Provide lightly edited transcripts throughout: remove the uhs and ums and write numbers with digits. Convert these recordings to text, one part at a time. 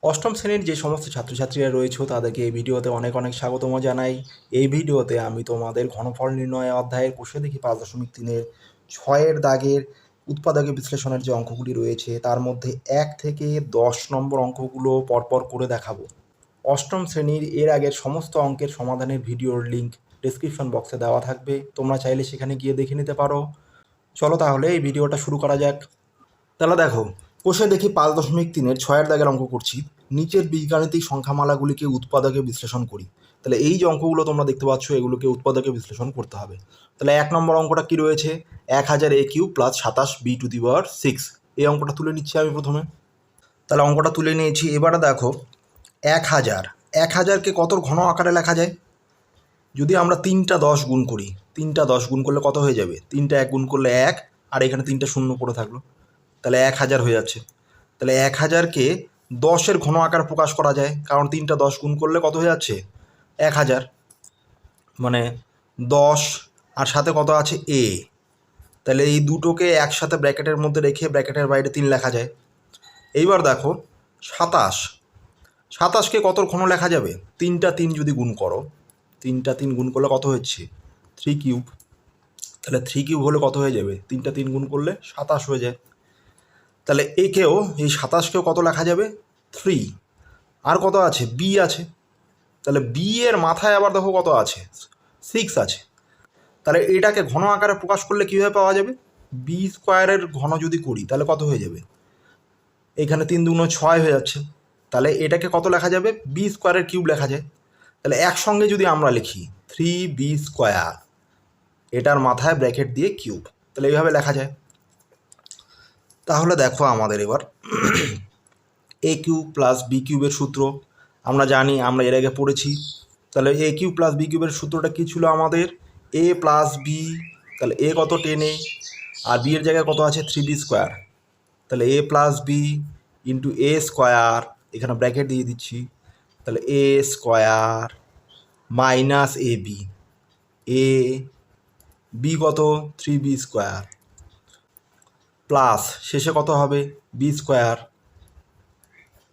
অষ্টম শ্রেণীর যে সমস্ত ছাত্রছাত্রীরা রয়েছে তাদেরকে এই ভিডিওতে অনেক অনেক স্বাগতম জানাই। এই ভিডিওতে আমি তোমাদের ঘনফল নির্ণয় অধ্যায়ের কোষে দেখি 5.3-এর 6-এর দাগের উৎপাদকে বিশ্লেষণের যে অঙ্কগুলি রয়েছে তার মধ্যে 1 থেকে 10 নম্বর অঙ্কগুলো পরপর করে দেখাবো। অষ্টম শ্রেণীর এর আগের সমস্ত অঙ্কের সমাধানের ভিডিওর লিঙ্ক ডেসক্রিপশন বক্সে দেওয়া থাকবে, তোমরা চাইলে সেখানে গিয়ে দেখে নিতে পারো। চলো তাহলে এই ভিডিওটা শুরু করা যাক। তাহলে দেখো, কোষে দেখি 5.3-এর 6-এর দাগের অঙ্ক করছি। নিচের বীজগাণিতিক সংখ্যামালাগুলিকে উৎপাদকে বিশ্লেষণ করি। তাহলে এই যে অঙ্কগুলো তোমরা দেখতে পাচ্ছ এগুলোকে উৎপাদকে বিশ্লেষণ করতে হবে। তাহলে 1 নম্বর অঙ্কটা কি রয়েছে? 1000 a³ প্লাস 27 b⁶। এই অঙ্কটা তুলে নিচ্ছি আমি প্রথমে। তাহলে অঙ্কটা তুলে নিয়েছি। এবারে দেখো, 1000কে কত ঘন আকারে লেখা যায়? যদি আমরা 3টা 10 গুণ করি, 3টা 10 গুণ করলে কত হয়ে যাবে? 3টা 1 গুণ করলে 1, আর এখানে 3টা শূন্য পড়ে থাকলো, তাহলে 1000 হয়ে যাচ্ছে। তাহলে 1000কে 10-এর ঘন আকার প্রকাশ করা যায়, কারণ 3টা 10 গুণ করলে কত হয়ে যাচ্ছে? 1000, মানে 10 আর সাথে কত আছে? এ। তাহলে এই দুটোকে একসাথে ব্র্যাকেটের মধ্যে রেখে ব্র্যাকেটের বাইরে 3 লেখা যায়। এইবার দেখো 27কে কত ঘন লেখা যাবে? 3টা 3 যদি গুণ করো, 3টা 3 গুণ করলে কত হচ্ছে? 3³ তাহলে 3³ হলে কত হয়ে যাবে? 3টা 3 গুণ করলে 27 হয়ে যায়। তাহলে একেও, এই 27কেও কত লেখা যাবে? 3। আর কত আছে? বি আছে। তাহলে বি এর মাথায় আবার দেখো কত আছে? 6 আছে। তাহলে এটাকে ঘন আকারে প্রকাশ করলে কীভাবে পাওয়া যাবে? b² ঘন যদি করি তাহলে কত হয়ে যাবে? এখানে 3 2 6 হয়ে যাচ্ছে। তাহলে এটাকে কত লেখা যাবে? b² লেখা যায়। তাহলে একসঙ্গে যদি আমরা লিখি 3b², এটার মাথায় ব্র্যাকেট দিয়ে কিউব, তাহলে এইভাবে লেখা যায়। তাহলে দেখো আমাদের এবার a³ প্লাস b³ সূত্র আমরা জানি, আমরা এর আগে পড়েছি। তাহলে a³ প্লাস b³ সূত্রটা কী ছিল আমাদের? a plus B. তাহলে a কত? 10a, আর b এর জায়গায় কত আছে? 3b²। তাহলে a plus B into a², এখানে ব্র্যাকেট দিয়ে দিচ্ছি। তাহলে a² মাইনাস a বি কত? 3b² প্লাস শেষে কত হবে? b²।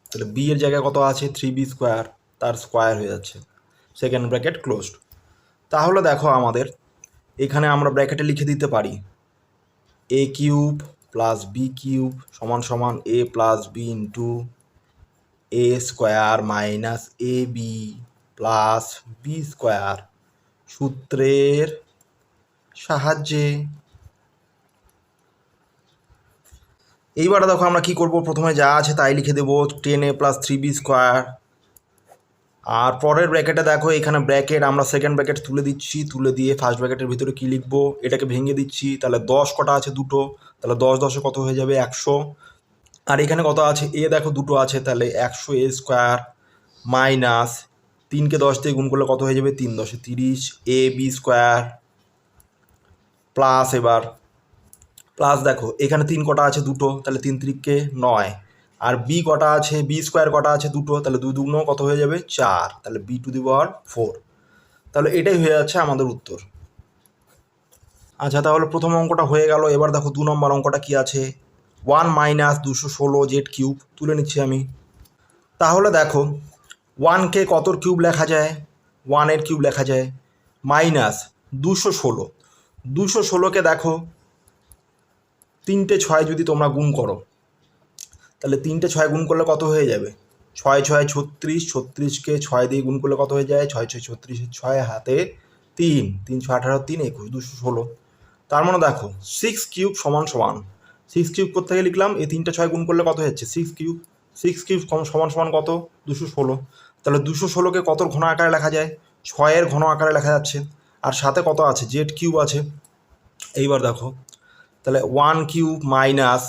তাহলে বি এর জায়গায় কত আছে? 3b², তার স্কোয়ার হয়ে যাচ্ছে। Second bracket closed. তাহলে দেখো আমাদের এখানে আমরা ব্র্যাকেটে লিখে দিতে পারি a³ প্লাস b³ সমান সমান a plus B into a² minus ab plus b² সূত্রের সাহায্যে। এইবারে দেখো আমরা কি করব, প্রথমে যা আছে তাই লিখে দেবো, 10a প্লাস 3b²। আর পরের ব্র্যাকেটে দেখো এখানে ব্র্যাকেট আমরা সেকেন্ড ব্র্যাকেট তুলে দিচ্ছি, তুলে দিয়ে ফার্স্ট ব্র্যাকেটের ভিতরে কী লিখবো এটাকে ভেঙে দিচ্ছি। তাহলে 10 কটা আছে? দুটো। তাহলে 10 10-এ কত হয়ে যাবে? 100। আর এখানে কত আছে? এ দেখো দুটো আছে, তাহলে 100a² মাইনাস 3কে 10 দিয়ে গুণ করলে কত হয়ে যাবে? 3 10-এ 30 ab² প্লাস এবার প্লাস দেখো এখানে 3 কটা আছে? দুটো, তাহলে 3 3-কে 9। আর বি কটা আছে? b² কটা আছে? দুটো, তাহলে 2 2 কত হয়ে যাবে? 4, তাহলে b⁴। তাহলে এটাই হয়ে যাচ্ছে আমাদের উত্তর। আচ্ছা, তাহলে প্রথম অঙ্কটা হয়ে গেল। এবার দেখো 2 নম্বর অঙ্কটা কি আছে? 1 মাইনাস 216 z³ তুলে নিচ্ছি আমি। তাহলে দেখো 1কে কতর কিউব লেখা যায়? 1-এর কিউব লেখা যায়। মাইনাস 216কে দেখো 3টে 6 যদি তোমরা গুণ করো, তাহলে 3টে 6 গুণ করলে কত হয়ে যাবে? 6 6 36, 36কে 6 দিয়ে গুণ করলে কত হয়ে যায়? 6 6 36, 6 হাতে 3, 3 6 18 3 21, 216। তার মানে দেখো 6³ সমান সমান 6³ কোথেকে লিখলাম? এই 3টে 6 গুণ করলে কত হচ্ছে? 6³ 6³ সমান সমান কত? 216। তাহলে 216কে কত ঘন আকারে লেখা যায়? 6-এর ঘন আকারে লেখা যাচ্ছে। আর সাথে কত আছে? z³ আছে। এইবার দেখো তাহলে 1³ মাইনাস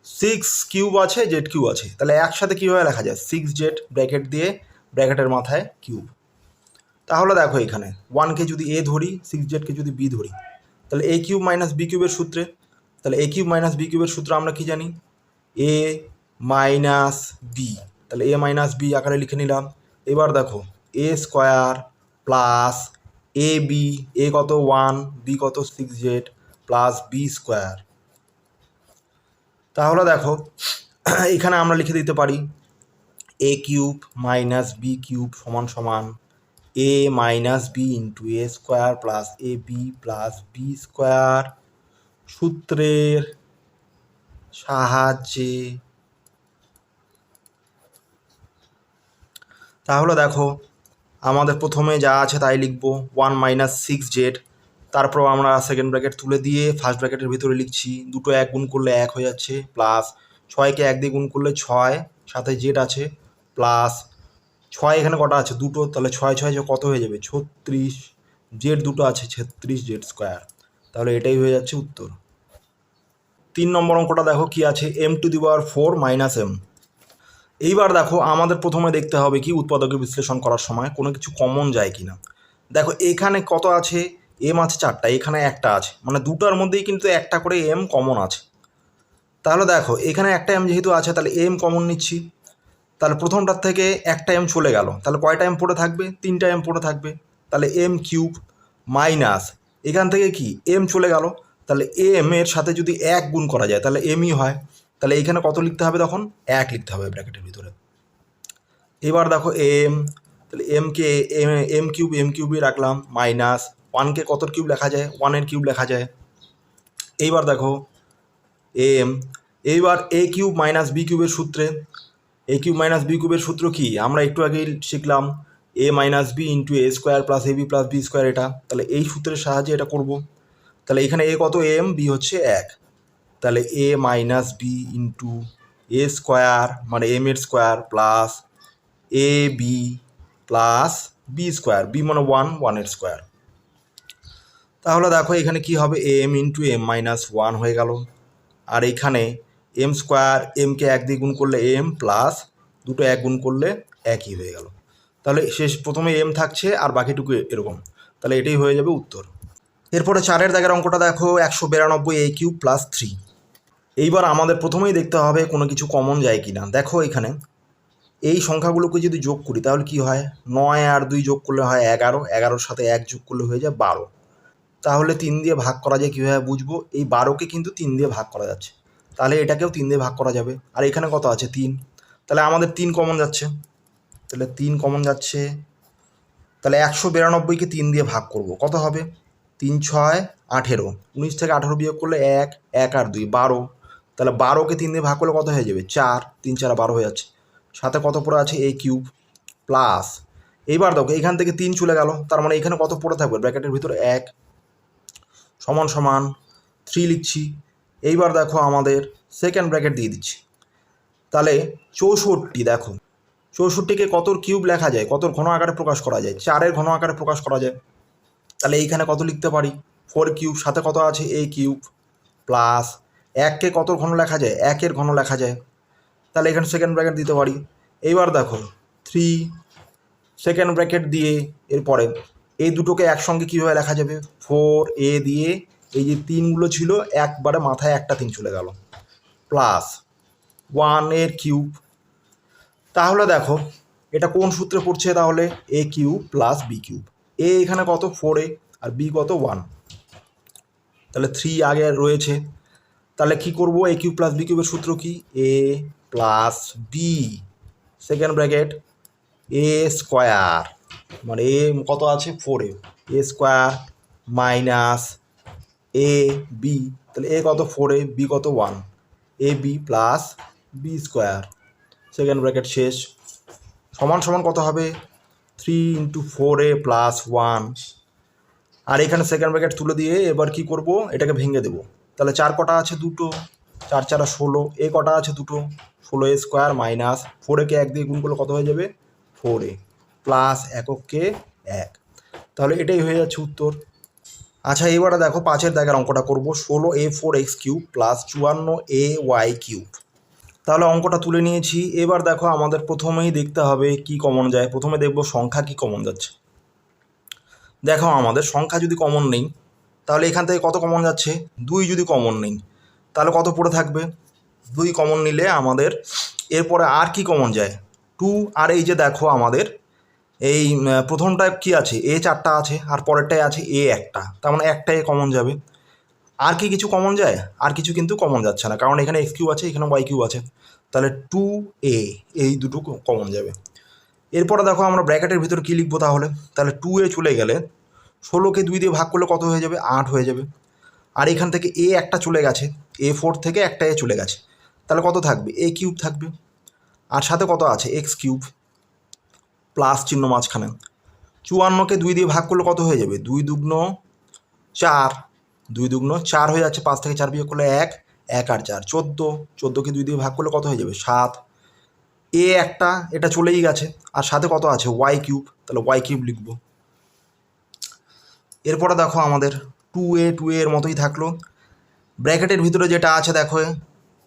6³ আছে, z³ আছে, তাহলে একসাথে কীভাবে লেখা যায়? 6z ব্র্যাকেট দিয়ে ব্র্যাকেটের মাথায় কিউব। তাহলে দেখো এখানে 1কে যদি a ধরি, 6zকে যদি b ধরি, তাহলে a³ মাইনাস b³ সূত্রে, তাহলে a³ মাইনাস b³ সূত্র আমরা কি জানি? a minus B. তাহলে a মাইনাস বি আকারে লিখে নিলাম। এবার দেখো a² প্লাস ab, a কত? 1, b কত? 6z plus b²। তাহলে দেখো এখানে আমরা লিখে দিতে পারি এ কিউব মাইনাস বি কিউব সমান সমান এ minus B into A square plus A B plus B square সূত্রের সাহায্যে। তাহলে দেখো আমাদের প্রথমে যা আছে তাই লিখবো 1 - 6z, তারপর আমরা সেকেন্ড ব্র্যাকেট তুলে দিয়ে ফার্স্ট ব্র্যাকেটের ভিতরে লিখছি দুটো 1 গুণ করলে 1 হয়ে যাচ্ছে, প্লাস 6কে 1 দিয়ে গুণ করলে 6, সাথে জেড আছে, প্লাস 6 এখানে কটা আছে দুটো, তাহলে 6 কত হয়ে যাবে 36, জেড দুটো আছে 36z স্কোয়ার। তাহলে এটাই হয়ে যাচ্ছে উত্তর। 3 নম্বর অঙ্কটা দেখো কি আছে, m⁴ - m। এইবার দেখো আমাদের প্রথমে দেখতে হবে কি উৎপাদকে বিশ্লেষণ করার সময় কোনো কিছু কমন যায় কি না। দেখো এখানে কত আছে, এম আছে 4টা, এখানে একটা আছে, মানে দুটার মধ্যেই কিন্তু একটা করে এম কমন আছে। তাহলে দেখো এখানে একটা এম যেহেতু আছে তাহলে এম কমন নিচ্ছি, তাহলে প্রথমটার থেকে একটা এম চলে গেল, তাহলে কয়টা এম পড়ে থাকবে, 3টা এম পড়ে থাকবে। তাহলে m³ মাইনাস এখান থেকে কি এম চলে গেল, তাহলে এম এর সাথে যদি 1 গুণ করা যায় তাহলে এমই হয়, তাহলে এইখানে কত লিখতে হবে তখন 1 লিখতে হবে ব্র্যাকেটের ভিতরে। এবার দেখো এম, তাহলে এমকে m³ রাখলাম, মাইনাস 1কে কতর কিউব লেখা যায় 1-এর কিউব লেখা যায়। এইবার দেখো এম, এইবার a³ - b³ সূত্রে, a³ - b³ সূত্র কি আমরা একটু আগেই শিখলাম, a - b into a square plus ab plus b square, এটা তাহলে এই সূত্রের সাহায্যে এটা করব। তাহলে এখানে a কত এম, b হচ্ছে 1, তাহলে a - b into a square মানে এম এর square plus A B plus B square, B মানে 1-এর স্কোয়ার। তাহলে দেখো এখানে কি হবে এম ইন্টু m - 1 হয়ে গেল, আর এখানে এম স্কোয়ার, এমকে 1 দিয়ে গুণ করলে এম প্লাস দুটো 1 গুণ করলে 1ই হয়ে গেল। তাহলে শেষ প্রথমে এম থাকছে আর বাকিটুকু এরকম, তাহলে এটাই হয়ে যাবে উত্তর। এরপরে 4-এর দাগের অঙ্কটা দেখো 192a³ + 3। এইবার আমাদের প্রথমেই দেখতে হবে কোনো কিছু কমন যায় কি না। দেখো এখানে এই সংখ্যাগুলোকে যদি যোগ করি তাহলে কি হয়, 9 আর 2 যোগ করলে হয় 11, 11-র সাথে 1 যোগ করলে হয়ে যায় 12। তাহলে 3 দিয়ে ভাগ করা যায় কীভাবে বুঝবো, এই 12কে কিন্তু 3 দিয়ে ভাগ করা যাচ্ছে, তাহলে এটাকেও 3 দিয়ে ভাগ করা যাবে। আর এখানে কত আছে 3, তাহলে আমাদের 3 কমন যাচ্ছে, তাহলে 3 কমন যাচ্ছে, তাহলে 192কে 3 দিয়ে ভাগ করব, কত হবে 3 × 6 = 18, 19 থেকে 18 বিয়োগ করলে 1, 1 আর 2 12, তাহলে 12কে 3 দিয়ে ভাগ করলে কত হয়ে যাবে 4, 3 × 4 = 12 হয়ে যাচ্ছে। সাথে কত পড়ে আছে a³ প্লাস, এইবার দেখো এখান থেকে 3 চলে গেল, তার মানে এখানে কত পড়ে থাকবে ব্র্যাকেটের ভিতরে 1 সমান সমান 3 লিখছি। এইবার দেখো আমাদের সেকেন্ড ব্র্যাকেট দিয়ে দিচ্ছি, তাহলে 64, দেখো 64কে কতর কিউব লেখা যায়, কতর ঘন আকারে প্রকাশ করা যায়, 4-এর ঘন আকারে প্রকাশ করা যায়। তাহলে এইখানে কত লিখতে পারি 4³ সাথে কত আছে a³ প্লাস 1কে কতর ঘন লেখা যায় 1-এর ঘন লেখা যায়, তাহলে এখানে সেকেন্ড ব্র্যাকেট দিতে পারি। এইবার দেখো 3 সেকেন্ড ব্র্যাকেট দিয়ে এরপরে এই দুটোকে একসঙ্গে কীভাবে লেখা যাবে, 4a দিয়ে এই যে 3গুলো ছিল একবারে মাথায় একটা 3 চলে গেল, প্লাস 1-এর কিউব। তাহলে দেখো এটা কোন সূত্রে পড়ছে, তাহলে a³ + b³, a এখানে কত 4a আর b কত 1, তাহলে 3 আগে রয়েছে। তাহলে কি করব a³ + b³ এর সূত্র কি, a + b second bracket a square মানে এ কত আছে 4a, a square minus A B, তাহলে এ কত 4a, বি কত 1, ab plus B square second bracket শেষ, সমান সমান কত হবে 3 × 4a + 1। আর এখানে সেকেন্ড ব্র্যাকেট তুলে দিয়ে এবার কি করব, এটাকে ভেঙে দেবো। তাহলে 4 কটা আছে 2টো, 4 × 4 = 16, এ কটা আছে 2টো, 16a স্কোয়ার মাইনাস 4a-কে 1 দিয়ে গুণ করলে কত হয়ে যাবে 4a প্লাস এককে 1, তাহলে এটাই হয়ে যাচ্ছে উত্তর। আচ্ছা এবারে দেখো 5-এর দাগের অঙ্কটা করবো, 16a4x³ + 54ay3। তাহলে অঙ্কটা তুলে নিয়েছি। এবার দেখো আমাদের প্রথমেই দেখতে হবে কি কমন যায়, প্রথমে দেখবো সংখ্যা কি কমন যাচ্ছে। দেখো আমাদের সংখ্যা যদি কমন নেই তাহলে এখান থেকে কত কমন যাচ্ছে 2, যদি কমন নেই তাহলে কত পড়ে থাকবে 2 কমন নিলে আমাদের এরপরে আর কি কমন যায় 2, আর এই যে দেখো আমাদের এই প্রথমটা কি আছে এ 4টা আছে আর পরেরটাই আছে এ 1টা, তার মানে একটাই কমন যাবে। আর কি কিছু কমন যায়, আর কিছু কিন্তু কমন যাচ্ছে না, কারণ এখানে x³ আছে এখানে y³ আছে, তাহলে 2a, এই দুটো কমন যাবে। এরপরে দেখো আমরা ব্র্যাকেটের ভিতরে কী লিখবো তাহলে 2a চলে গেলে 16কে 2 দিয়ে ভাগ করলে কত হয়ে যাবে? 8 হয়ে যাবে। আর এখান থেকে এ একটা চলে গেছে, A4 থেকে একটা এ চলে গেছে, তাহলে কত থাকবে? a কিউব থাকবে। আর সাথে কত আছে? এক্স কিউব, প্লাস চিহ্ন মাঝখানে। 54কে 2 দিয়ে ভাগ করলে কত হয়ে যাবে? 2 দুগুণ 4, 2 দুগুণ 4 হয়ে যাচ্ছে, 5 থেকে 4 বিয়োগ করলে 1, 1 আর 4 14, 14কে 2 দিয়ে ভাগ করলে কত হয়ে যাবে? 7। এ একটা, এটা চলেই গেছে, আর সাথে কত আছে? ওয়াই কিউব, তাহলে ওয়াই কিউব লিখব। এরপরে দেখো আমাদের 2a এর মতোই থাকলো। ব্র্যাকেটের ভিতরে যেটা আছে দেখো,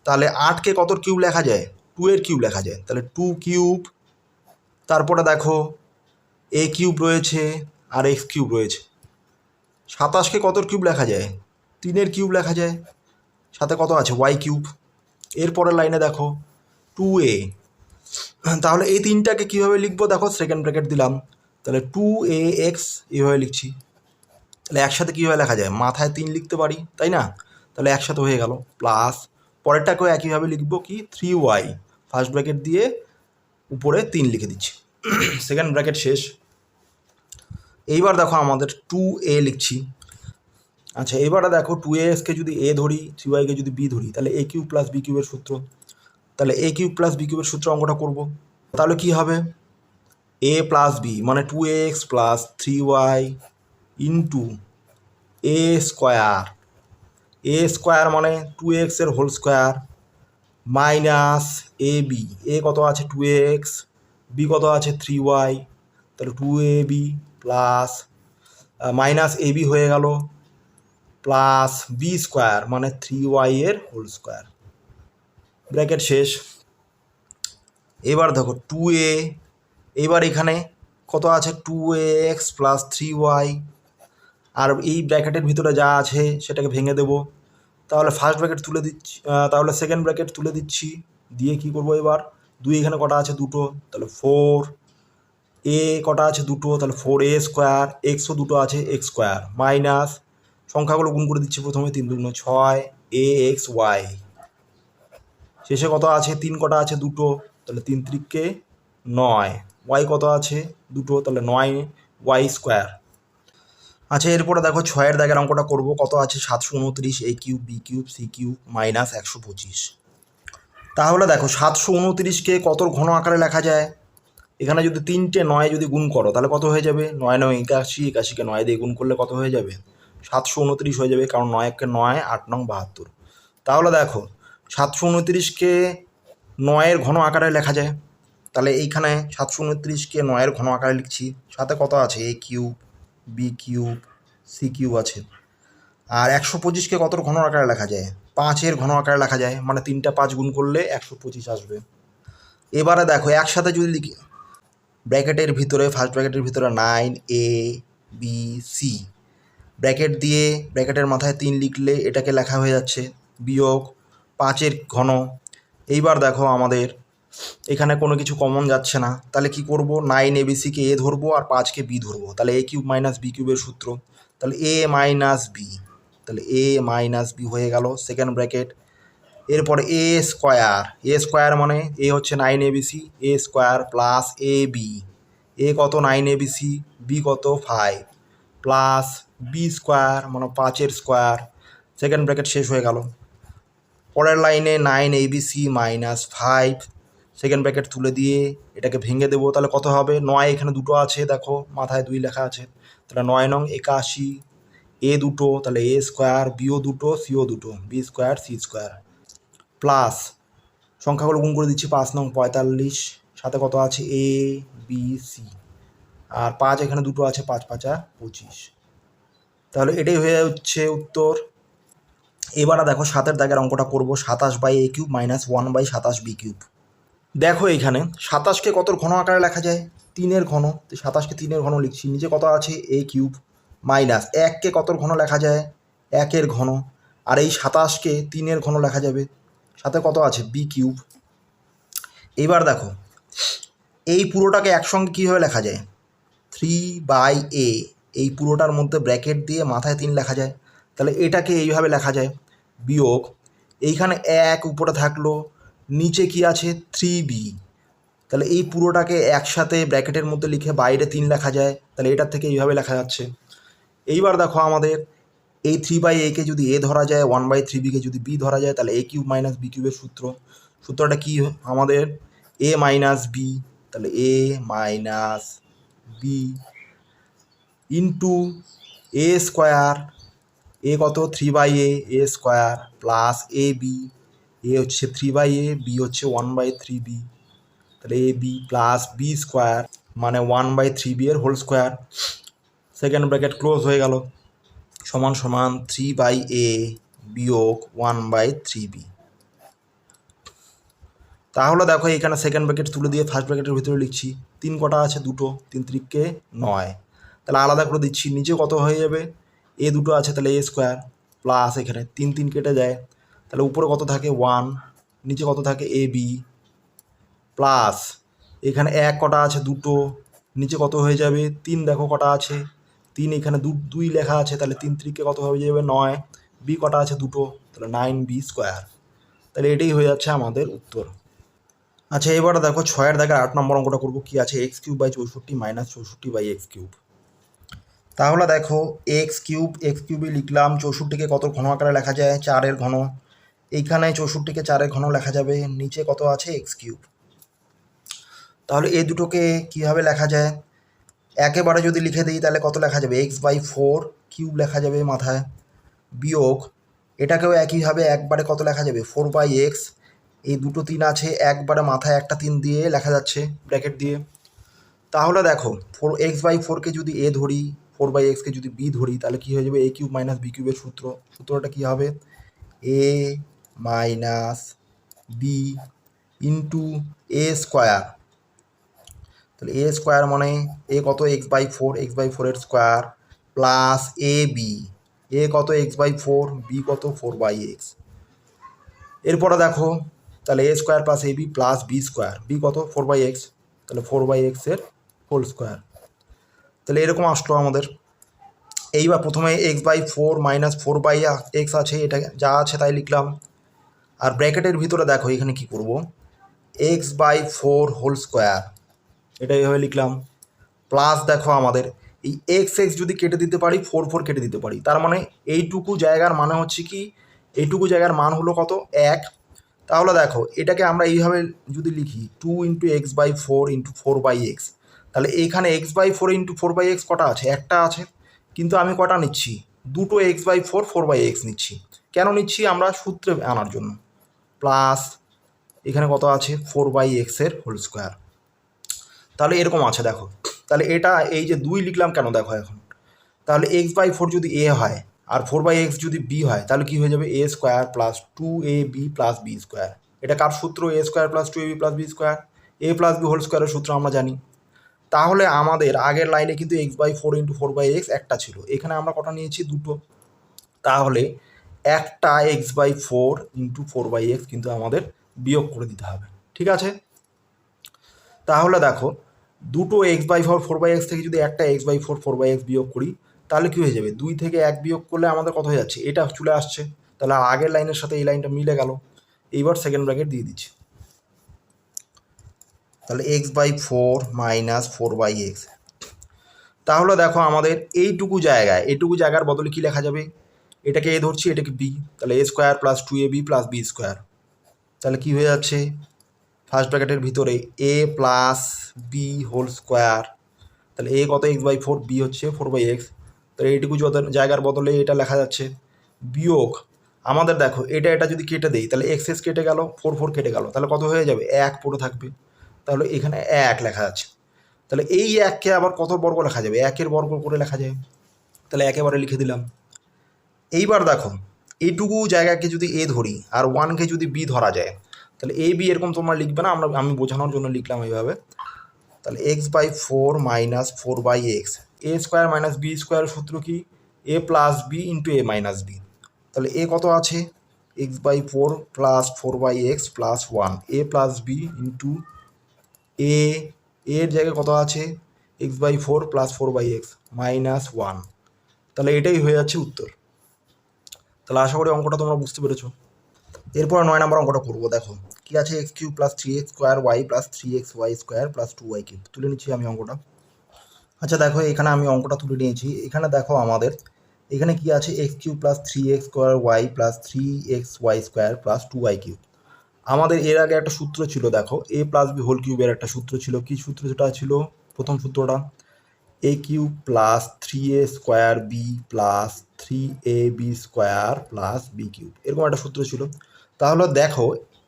তাহলে 8কে কতর কিউব লেখা যায়? 2 এর কিউব লেখা যায়, তাহলে 2 কিউব। তারপরে দেখো এ কিউব রয়েছে আর এক্স কিউব রয়েছে। 27কে কতর কিউব লেখা যায়? 3 এর কিউব লেখা যায়, সাথে কত আছে? Y cube. এরপরের লাইনে দেখো 2a, তাহলে এই তিনটাকে কীভাবে লিখবো? দেখো সেকেন্ড ব্র্যাকেট দিলাম, তাহলে 2ax এইভাবে লিখছি। তাহলে একসাথে কীভাবে লেখা যায়? মাথায় 3 লিখতে পারি, তাই না? তাহলে একসাথে হয়ে গেল, প্লাস পরেরটাকেও একইভাবে লিখবো, কি 3y, ফার্স্ট ব্র্যাকেট দিয়ে উপরে 3 লিখে দিচ্ছি, সেকেন্ড ব্র্যাকেট শেষ। এইবার দেখো আমাদের 2a লিখছি। আচ্ছা, এবারে দেখো 2axকে যদি a ধরি, 3yকে যদি b ধরি, তাহলে a কিউব প্লাস b কিউবের সূত্র। তাহলে a কিউব প্লাস b কিউবের সূত্র অঙ্কটা করব। তাহলে কি হবে? a প্লাস b মানে 2ax plus 3y into a square, a square মানে 2x এর whole square minus A B. A কত আছে? 2x, বি কত আছে? 3y, তাহলে 2ab plus minus A B হয়ে গেল, প্লাস বি স্কোয়ার মানে 3y এর হোল স্কোয়ার, ব্র্যাকেট শেষ। এবার দেখো 2a, এবার এখানে কত আছে? 2ax প্লাস 3y, আর এই ব্র্যাকেটের ভিতরে যা আছে সেটাকে ভেঙে দেবো। তাহলে ফার্স্ট ব্র্যাকেট তুলে দিচ্ছি, তাহলে সেকেন্ড ব্র্যাকেট তুলে দিচ্ছি, দিয়ে কি করবো এবার? 2 এখানে কটা আছে? 2টো, তাহলে 4। এ কটা আছে? 2টো, তাহলে 4a স্কোয়ার, এক্সও 2টো আছে, এক্স স্কোয়ার মাইনাস সংখ্যাগুলো গুণ করে দিচ্ছি প্রথমে, 3 দুগুণ 6 ax y, শেষে কত আছে? 3 কটা আছে? 2টো, তাহলে 3 3কে 9, ওয়াই কত আছে? 2টো, তাহলে 9y স্কোয়ার। আচ্ছা, এরপরে দেখো 6-এর দাগের অঙ্কটা করবো। কত আছে? 729 a cube B cube C cube minus 125। তাহলে দেখো 729কে কতর ঘন আকারে লেখা যায়? এখানে যদি 3টে 9 যদি গুণ করো তাহলে কত হয়ে যাবে? 9 9 81, 81কে 9 দিয়ে গুণ করলে কত হয়ে যাবে? 729 হয়ে যাবে, কারণ 9 1 9, 8 9 72। তাহলে দেখো 729কে 9-এর ঘন আকারে লেখা যায়, তাহলে এইখানে 729কে 9-এর ঘন আকারে লিখছি, সাথে কত আছে? A cube B cube C cube আছে। আর 125কে কতর ঘন আকারে লেখা যায়? 5-এর ঘন আকারে লেখা যায়, মানে 3টা 5 গুণ করলে 125 আসবে। এবারে দেখো একসাথে যদি লিখি, ব্র্যাকেটের ভিতরে ফার্স্ট ব্র্যাকেটের ভিতরে 9a b c, ব্র্যাকেট দিয়ে ব্র্যাকেটের মাথায় 3 লিখলে এটাকে লেখা হয়ে যাচ্ছে বিয়োগ 5-এর ঘন। এইবার দেখো আমাদের এখানে কোনো কিছু কমন যাচ্ছে না, তাহলে কি করব? 9abc-কে এ ধরবো আর 5কে বি ধরবো, তাহলে এ কিউব মাইনাস বি কিউবের সূত্র, তাহলে এ মাইনাস বি, তাহলে এ মাইনাস বি হয়ে গেল সেকেন্ড ব্র্যাকেট। এরপরে এ স্কোয়ার, এ স্কোয়ার মানে এ হচ্ছে 9abc, A square plus A B, A কত? 9abc, বি কত? 5, প্লাস বি স্কোয়ার মানে 5-এর স্কোয়ার, সেকেন্ড ব্র্যাকেট শেষ হয়ে গেল। পরের লাইনে 9abc মাইনাস 5, সেকেন্ড ব্র্যাকেট তুলে দিয়ে এটাকে ভেঙে দেবো, তাহলে কত হবে? 9 এখানে 2টো আছে, দেখো মাথায় 2 লেখা আছে, তাহলে 9 নং 81, এ 2টো, তাহলে এ স্কোয়ার, বিও 2টো, সিও 2টো, B square C square, plus সংখ্যাগুলো গুণ করে দিচ্ছি, 5 নং 45, সাথে কত আছে? এ বি সি, আর 5 এখানে 2টো আছে, 5 5 25। তাহলে এটাই হয়ে হচ্ছে উত্তর। এবারে দেখো 7-এর দাগের অঙ্কটা করবো। 27/a cube minus 1/27b cube. দেখো এইখানে 27কে কতর ঘন আকারে লেখা যায়? 3-এর ঘন, তো 27কে 3-এর ঘন লিখছি। নিচে কত আছে? a কিউব মাইনাস 1কে কতর ঘন লেখা যায়? 1-এর ঘন, আর এই 27কে 3-এর ঘন লেখা যাবে, সাথে কত আছে? B cube. এইবার দেখো এই পুরোটাকে একসঙ্গে কীভাবে লেখা যায়? 3/a, এই পুরোটার মধ্যে ব্র্যাকেট দিয়ে মাথায় 3 লেখা যায়, তাহলে এটাকে এইভাবে লেখা যায়, বিয়োগ এইখানে 1 উপরে থাকলো নিচে কি আছে 3b, তাহলে এই পুরোটাকে একসাথে ব্র্যাকেটের মধ্যে লিখে বাইরে 3 লেখা যায়, তাহলে এটার থেকে এইভাবে লেখা যাচ্ছে। এইবার দেখো আমাদের এই 3/a-কে যদি a ধরা যায়, 1/3b-কে যদি b ধরা যায়, তাহলে a কিউব মাইনাস b কিউবের সূত্রটা কি আমাদের a মাইনাস b, তাহলে a minus b into a square, A কত 3/a, a square plus A B, A হচ্ছে 3/a, b হচ্ছে 1/3b, তাহলে A B plus B square মানে 1/3b এর whole square, second bracket close হয়ে গেল, সমান সমান 3/a বিয়োগ 1/3b। তাহলে দেখো এখানে সেকেন্ড ব্র্যাকেট তুলে দিয়ে ফার্স্ট ব্র্যাকেটের ভিতরে লিখছি, 3 কটা আছে 2, 3 3কে 9, তাহলে আলাদা করে দিচ্ছি, নিচে কত হয়ে যাবে এ 2 আছে তাহলে এ স্কোয়ার প্লাস এখানে 3 3 কেটে যায়, তাহলে উপরে কত থাকে 1, নিচে কত থাকে এ বি প্লাস এখানে 1 কটা আছে 2, নিচে কত হয়ে যাবে 3, দেখো কটা আছে 3, এখানে 2 লেখা আছে, তাহলে 3 3কে কত হয়ে যাবে 9, বি কটা আছে 2, তাহলে 9b স্কোয়ার, তাহলে এটাই হয়ে যাচ্ছে আমাদের উত্তর। আচ্ছা এবারে দেখো 6-এর দাগের 8 নম্বর অঙ্কটা করবো, কি আছে x³/64 মাইনাস 64/x³। তাহলে দেখো x³ লিখলাম, 64কে কত ঘন আকারে লেখা যায় 4-এর ঘন, এইখানে 64কে 4-এর ঘন লেখা যাবে, নিচে কত আছে x³, তাহলে এই দুটোকে কীভাবে লেখা যায়, একেবারে যদি লিখে দিই তাহলে কত লেখা যাবে x/4³ লেখা যাবে মাথায়, বিয়োগ এটাকেও একইভাবে একবারে কত লেখা যাবে 4/x, এই 2 3 আছে একবারে মাথায় একটা 3 দিয়ে লেখা যাচ্ছে ব্র্যাকেট দিয়ে। তাহলে দেখো x/4কে যদি a ধরি, 4/xকে যদি b ধরি, তাহলে কী হয়ে যাবে a³ মাইনাস b³ সূত্রটা কী হবে a minus b into a square, তাহলে a স্কোয়ার মানে a কত x/4 square plus A B, A কত x/4, b কত 4/x। এরপরে দেখো তাহলে a square plus A B plus B square, B কত 4/x, তাহলে 4/x এর হোল স্কোয়ার, তাহলে এরকম আসলো আমাদের। এইবার প্রথমে x/4 মাইনাস 4/x আছে, এটা যা আছে তাই লিখলাম, আর ব্র্যাকেটের ভিতরে দেখো এখানে কি করব x/4 হোল স্কোয়ার, এটা এইভাবে লিখলাম, প্লাস দেখো আমাদের এই x যদি কেটে দিতে পারি 4 কেটে দিতে পারি, তার মানে এইটুকু জায়গার মানে হচ্ছে কি, এইটুকু জায়গার মান হলো কত 1, তাহলে দেখো এটাকে আমরা এইভাবে যদি লিখি 2 × x/4 × 4/x, তাহলে এইখানে x/4 × 4/x কটা আছে, একটা আছে, কিন্তু আমি কটা নিচ্ছি 2 x/4 4/x নিচ্ছি, কেন নিচ্ছি আমরা সূত্রে আনার জন্য, প্লাস এখানে কত আছে 4/x এর হোল স্কোয়ার, তাহলে এরকম আছে দেখো। তাহলে এটা এই যে 2 লিখলাম কেন দেখো এখন, তাহলে x/4 যদি a হয় আর 4/x যদি b হয়, তাহলে কি হয়ে যাবে a square plus 2ab plus b square, এটা কার সূত্র a square plus 2ab plus b square, a plus b whole স্কোয়ারের সূত্র আমরা জানি। তাহলে আমাদের আগের লাইনে কিন্তু x/4 × 4/x একটা ছিল, এখানে আমরা কটা নিয়েছি 2, তাহলে একটা x/4 × 4/x কিন্তু আমাদের বিয়োগ করে দিতে হবে, ঠিক আছে। তাহলে দেখো 2 x/4 4/x থেকে যদি একটা x/4 4/x বিয়োগ করি, তাহলে কী হয়ে যাবে 2 থেকে 1 বিয়োগ করলে আমাদের কত হয়ে যাচ্ছে, এটা চলে আসছে, তাহলে আগের লাইনের সাথে এই লাইনটা মিলে গেল। এইবার সেকেন্ড ব্র্যাকেট দিয়ে দিচ্ছি, তাহলে x/4 মাইনাস 4/x, তাহলে দেখো আমাদের এইটুকু জায়গার বদলে কি লেখা যাবে, এটাকে a ধরছি এটাকে b, তাহলে a square plus 2ab plus b square, তাহলে কি হয়ে যাচ্ছে ফার্স্ট ব্র্যাকেটের ভিতরে a plus B whole square, তাহলে a কত x/4, b হচ্ছে 4/x, তাহলে এইটুকু জায়গার বদলে এটা লেখা যাচ্ছে, বিয়োগ আমাদের দেখো এটা যদি কেটে দেই তাহলে x কেটে গেল, 4 কেটে গেল, তাহলে কত হয়ে যাবে 1 পড়ে থাকবে, তাহলে এখানে 1 লেখা যাচ্ছে, তাহলে এই 1কে আবার কত বর্গ লেখা যাবে 1-এর বর্গ করে লেখা যায়, তাহলে একেবারে লিখে দিলাম। এইবার দেখো এইটুকু জায়গাকে যদি a ধরি আর 1কে যদি b ধরা যায়, তাহলে a b এরকম তোমরা লিখবে না, আমি বোঝানোর জন্য লিখলাম এইভাবে, তাহলে x/4 minus 4/x, a square minus b square সূত্র কি a plus b into a minus b, তাহলে a কত আছে x/4 plus 4/x plus 1, a plus b into এর জায়গায় কত আছে x/4 প্লাস 4/x মাইনাস 1, তাহলে এটাই হয়ে যাচ্ছে উত্তর। তাহলে আশা করি অঙ্কটা তোমরা বুঝতে পেরেছো। এরপর 9 নম্বর অঙ্কটা করবো, দেখো কী আছে X cube plus 3x square Y plus 3xy square plus 2y cube. তুলে নিচ্ছি আমি অঙ্কটা। আচ্ছা দেখো এখানে আমি অঙ্কটা তুলে নিয়েছি। এখানে দেখো আমাদের এখানে কি আছে X cube plus 3x square Y plus 3xy square plus 2y cube. আমাদের এর আগে একটা সূত্র ছিল, দেখো এ প্লাস বি হোল কিউবের একটা সূত্র ছিল। কি সূত্র যেটা ছিল? প্রথম সূত্রটা A cube plus 3a square B plus 3ab square plus B cube, এরকম একটা সূত্র ছিল। তাহলে দেখো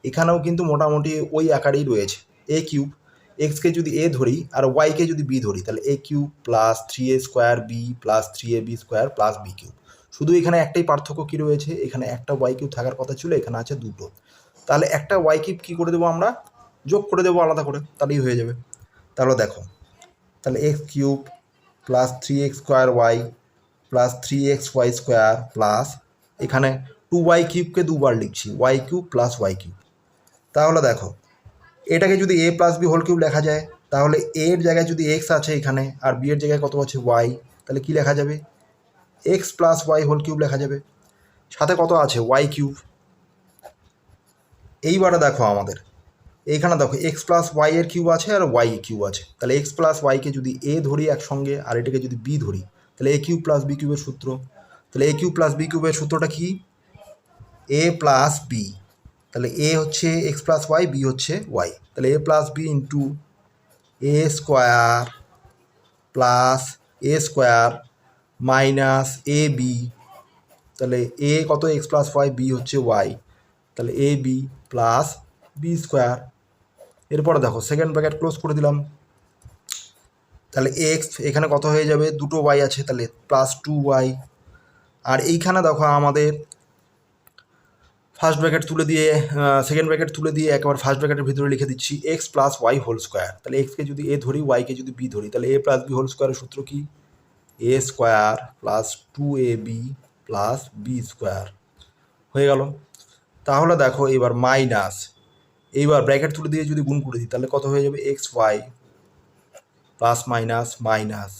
এখানেও কিন্তু মোটামুটি ওই আকারেই রয়েছে। এ কিউব এক্সকে যদি এ ধরি আর ওয়াইকে যদি বি ধরি, তাহলে A cube plus 3a square B plus 3ab square plus B cube. শুধু এখানে একটাই পার্থক্য কী রয়েছে, এখানে একটা ওয়াই কিউব থাকার কথা ছিল, এখানে আছে দুটো। তাহলে একটা ওয়াই কিউব কী করে দেবো আমরা? যোগ করে দেবো আলাদা করে, তাহলেই হয়ে যাবে। তাহলে দেখো তাহলে X cube plus 3x square Y plus 3xy square plus এখানে 2y কিউবকে দুবার লিখছি, Y cube plus Y cube. তাহলে দেখো এটাকে যদি A plus B whole cube লেখা যায়, তাহলে এর জায়গায় যদি এক্স আছে এখানে আর বি এর জায়গায় কত আছে ওয়াই, তাহলে কি লেখা যাবে? X plus Y whole cube লেখা যাবে। সাথে কত আছে? Y cube. এইবারে দেখো আমাদের এইখানে দেখো এক্স প্লাস ওয়াই এর কিউব আছে আর ওয়াই কিউব আছে। তাহলে এক্স প্লাস ওয়াইকে যদি এ ধরি একসঙ্গে আর এটাকে যদি বি ধরি, তাহলে এ কিউব প্লাস বি কিউবের সূত্র। তাহলে এ কিউব প্লাস বি কিউবের সূত্রটা কি? এ প্লাস বি। তাহলে এ হচ্ছে এক্স প্লাস ওয়াই, বি হচ্ছে ওয়াই। তাহলে A plus B into A square plus A square minus A B. তাহলে এ কত? এক্স প্লাস ওয়াই, বি হচ্ছে ওয়াই। তাহলে A B plus B square. এরপরে দেখো সেকেন্ড ব্র্যাকেট ক্লোজ করে দিলাম। তাহলে এক্স এখানে কত হয়ে যাবে? দুটো ওয়াই আছে, তাহলে প্লাস 2y। আর এইখানে দেখো আমাদের ফার্স্ট ব্র্যাকেট তুলে দিয়ে সেকেন্ড ব্র্যাকেট তুলে দিয়ে একবার ফার্স্ট ব্র্যাকেটের ভিতরে লিখে দিচ্ছি X plus Y whole square. তাহলে এক্সকে যদি এ ধরি, ওয়াইকে যদি বি ধরি, তাহলে এ প্লাস বি হোল স্কোয়ারের সূত্র কি? A square plus 2ab plus B square. হয়ে গেল। তাহলে দেখো এবার মাইনাস, এইবার ব্র্যাকেট তুলে দিয়ে যদি গুণ করে দিই, তাহলে কত হয়ে যাবে? X Y plus minus minus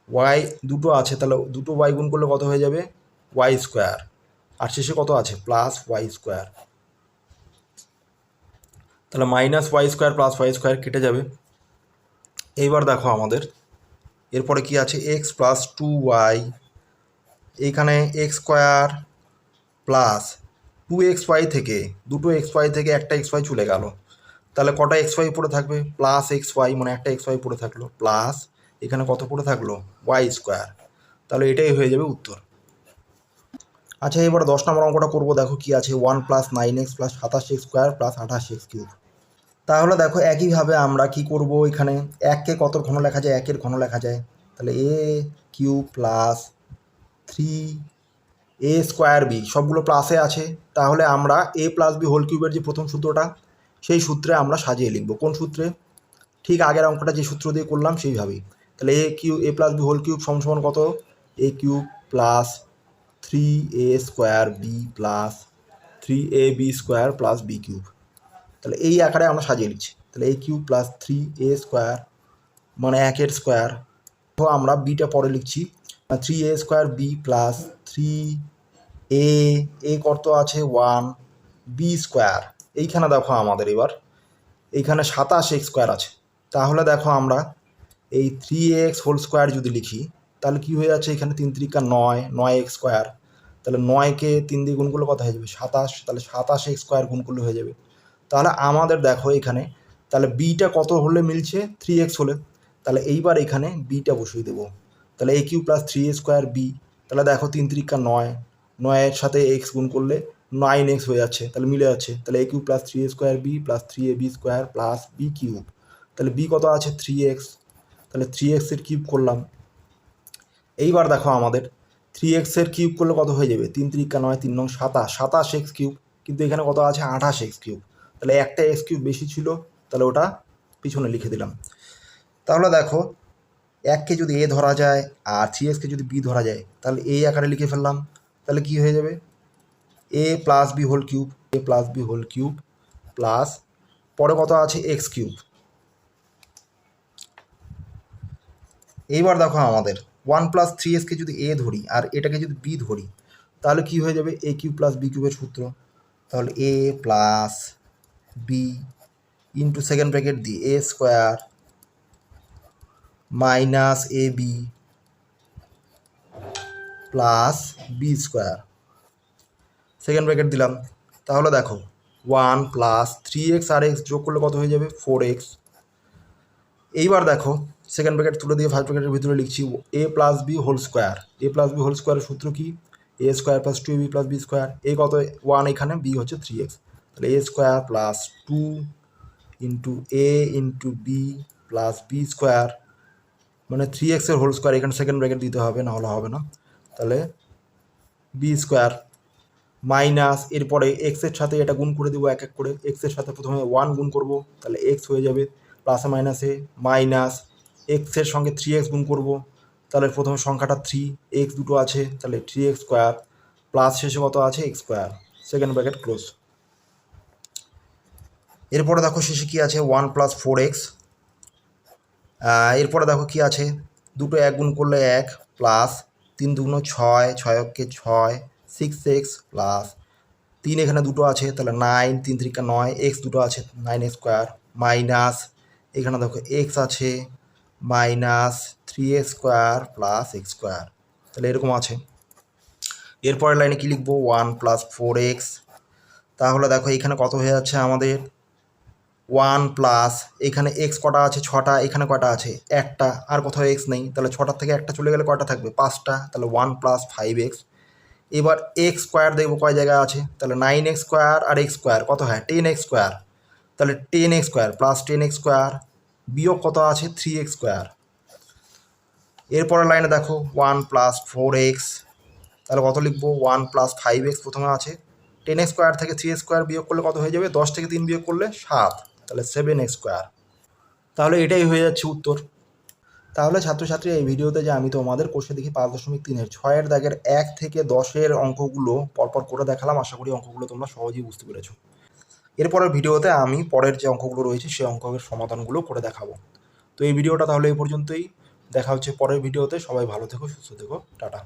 Y দুটো আছে, তাহলে দুটো ওয়াই গুণ করলে কত হয়ে যাবে? Y square. আর শেষে কত আছে? Plus Y square. তাহলে minus Y square plus Y square কেটে যাবে। এইবার দেখো আমাদের এরপরে কি আছে? এক্স প্লাস 2y, এইখানে এক্স স্কোয়ার প্লাস 2xy থেকে দুটো xy থেকে একটা xy চলে গেল, তাহলে কটা xy পড়ে থাকবে? প্লাস xy, মানে একটা xy পড়ে থাকলো, প্লাস এখানে কত পড়ে থাকলো? Y square. তাহলে এটাই হয়ে যাবে উত্তর। আচ্ছা এবার 10 নম্বর অঙ্কটা করবো। দেখো কি আছে? 1 plus 9x plus 27x square plus 28x cube. তাহলে দেখো একইভাবে আমরা কি করব, এখানে এককে কত ঘন লেখা যায়? একের ঘন লেখা যায়। তাহলে A cube plus 3a square B, সবগুলো প্লাসে আছে। তাহলে আমরা এ প্লাস বি হোল কিউবের যে প্রথম সূত্রটা, সেই সূত্রে আমরা সাজিয়ে লিখব। কোন সূত্রে? ঠিক আগের অঙ্কটা যে সূত্র দিয়ে করলাম সেইভাবেই। তাহলে A plus B whole cube সমান কত? A cube plus 3a square B plus 3ab square plus B cube. তাহলে এই আকারে আমরা সাজিয়ে লিখছি। তাহলে A cube plus 3a square মানে একের স্কোয়ার। তো আমরা বিটা পরে লিখছি 3a square B plus 3a কত আছে? 1 বি স্কোয়ার। এইখানে দেখো আমাদের এবার এইখানে 27x স্কোয়ার আছে। তাহলে দেখো আমরা এই 3x হোল স্কোয়ার যদি লিখি, তাহলে কি হয়ে যাচ্ছে? এখানে 3 3 9x স্কোয়ার। তাহলে 9কে 3 দিয়ে গুণ করলে কত হয়ে যাবে? 27। তাহলে 27x স্কোয়ার গুণ করলে হয়ে যাবে। তাহলে আমাদের দেখো এখানে তাহলে বিটা কত হলে মিলছে? 3x হলে। তাহলে এইবার এখানে বিটা বসিয়ে দেবো। তাহলে A cube plus 3a square B. তাহলে দেখো 3 3 9, 9-এর সাথে এক্স গুণ করলে 9x হয়ে যাচ্ছে, তাহলে মিলে যাচ্ছে। তাহলে A cube plus 3a square B plus 3ab square plus B cube. তাহলে বি কত আছে? 3x। তাহলে 3x এর কিউব করলাম। এইবার দেখো আমাদের 3x এর কিউব করলে কত হয়ে যাবে? 3 3 9 3 9 27x কিউব। কিন্তু এখানে কত আছে? 28x cube. তাহলে একটা এক্স কিউব বেশি ছিল, তাহলে ওটা পিছনে লিখে দিলাম। তাহলে দেখো এককে যদি এ ধরা যায় আর 3xকে যদি বি ধরা যায়, তাহলে এই আকারে লিখে ফেললাম। তাহলে কি হয়ে যাবে? A plus B whole cube, A plus B whole cube plus পরে কত আছে? X cube. এইবার দেখো আমাদের 1 প্লাস 3xকে যদি এ ধরি আর এটাকে যদি বি ধরি, তাহলে কি হয়ে যাবে? এ কিউব প্লাস বি কিউবের সূত্র। তাহলে A plus B into second bracket দিই A square minus A B plus B square, second bracket দিলাম। তাহলে দেখো 1 প্লাস 3x আর এক্স যোগ করলে কত হয়ে যাবে 4x। এইবার দেখো সেকেন্ড ব্র্যাকেট তুলে দিয়ে ফার্স্ট ব্র্যাকেটের ভিতরে লিখছি A plus B whole square. A plus B whole স্কোয়ারের সূত্র কি, A square plus 2ab plus B square. A কত 1 এখানে, বি হচ্ছে 3x, তাহলে A square plus 2 into A into B plus B square, মানে 3x এর হোল স্কোয়ার, এখানে সেকেন্ড ব্র্যাকেট দিতে হবে, না হলে হবে না। তাহলে বি স্কোয়ার মাইনাস, এরপরে এক্সের সাথে এটা গুণ করে দেবো এক এক করে। এক্সের সাথে প্রথমে 1 গুণ করব, তাহলে এক্স হয়ে যাবে প্লাসে মাইনাসে, মাইনাস এক্সের সঙ্গে 3x গুণ করব, তাহলে প্রথমে সংখ্যাটা 3, এক্স দুটো আছে, তাহলে 3x স্কোয়ার প্লাস শেষে কত আছে x square, second bracket close. এরপরে দেখো শেষে কি আছে 1 প্লাস 4x। এরপরে দেখো কি আছে, দুটো এক গুণ করলে 1 প্লাস 3 দুগুণ 6, 6 অক্ষে 6, 6x প্লাস 3 এখানে দুটো আছে, তাহলে 9, 3 3 9, এক্স দুটো আছে 9x স্কোয়ার, মাইনাস এখানে দেখো এক্স আছে minus 3x square plus x square, তাহলে এরকম আছে। এরপরের লাইনে কি লিখবো 1 প্লাস 4x। তাহলে দেখো এখানে কত হয়ে যাচ্ছে আমাদের 1 প্লাস এখানে এক্স কটা আছে 6টা, এখানে কটা আছে 1টা, আর কোথাও এক্স নেই, তাহলে 6টার থেকে 1টা চলে গেলে কটা থাকবে 5টা, তাহলে 1 প্লাস 5x। এবার এক্স স্কোয়ার দেখবো কয় জায়গায় আছে, তাহলে 9x স্কোয়ার আর এক্স স্কোয়ার কত হয় 10x স্কোয়ার, তাহলে 10x square plus 10x square বিয়োগ কত আছে 3x স্কোয়ার। এরপরের লাইনে দেখো 1 প্লাস 4x, তাহলে কত লিখবো 1 প্লাস 5x প্রথমে আছে, 10x স্কোয়ার থেকে 3x স্কোয়ার বিয়োগ করলে কত হয়ে যাবে, 10 থেকে 3 বিয়োগ করলে 7, তাহলে 7x স্কোয়ার। তাহলে এটাই হয়ে যাচ্ছে উত্তর। তাহলে ছাত্রছাত্রী এই ভিডিওতে যে আমি তোমাদের কোষে দেখি 5.3-এর 6-এর দাগের 1 থেকে 10-এর অঙ্কগুলো পরপর করে দেখালাম, আশা করি অঙ্কগুলো তোমরা সহজেই বুঝতে পেরেছো। এরপরের ভিডিওতে আমি পরের যে অঙ্কগুলো রয়েছে সেই অঙ্কের সমাধানগুলো করে দেখাবো। তো এই ভিডিওটা তাহলে এই পর্যন্তই, দেখা হচ্ছে পরের ভিডিওতে। সবাই ভালো থেকো, সুস্থ থেকো, টাটা।